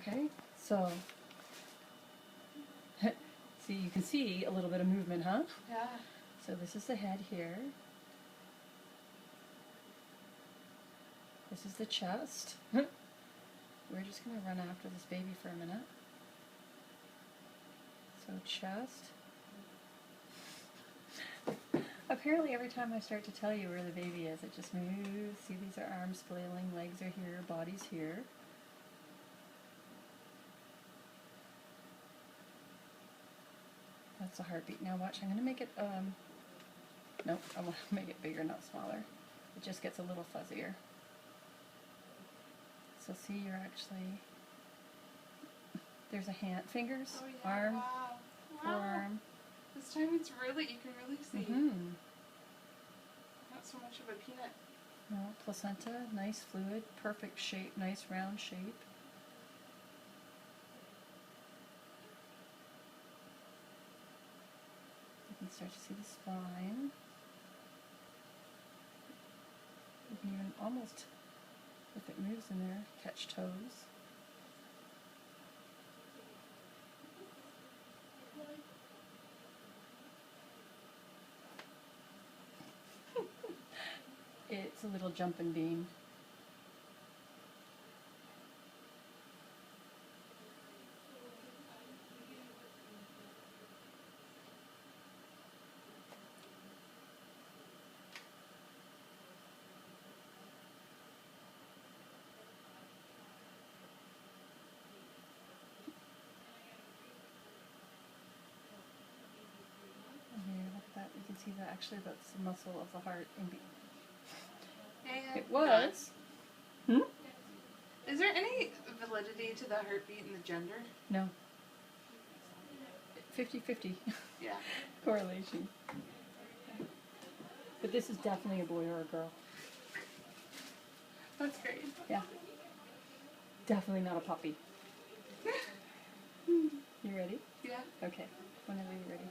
Okay, so see, you can see a little bit of movement, huh? Yeah. So this is the head here. This is the chest. We're just going to run after this baby for a minute. So chest. Apparently every time I start to tell you where the baby is, it just moves. See, these are arms flailing, legs are here, body's here. That's the heartbeat. Now watch, I'm going to make it, nope, I want to make it bigger, not smaller. It just gets a little fuzzier. So see, you're actually, there's a hand, fingers, Oh, yeah. arm, Wow. forearm. This time it's really, you can really see. Mm-hmm. Not so much of a peanut. No, placenta, nice fluid, perfect shape, nice round shape. You can start to see the spine. You can even almost, if it moves in there, catch toes. It's a little jumping bean. And here, look at that. You can see that actually that's the muscle of the heart. And It was. Hmm? Is there any validity to the heartbeat and the gender? No. 50-50 Yeah. correlation. But this is definitely a boy or a girl. That's great. Yeah. Definitely not a puppy. You ready? Yeah. Okay. Whenever you're ready.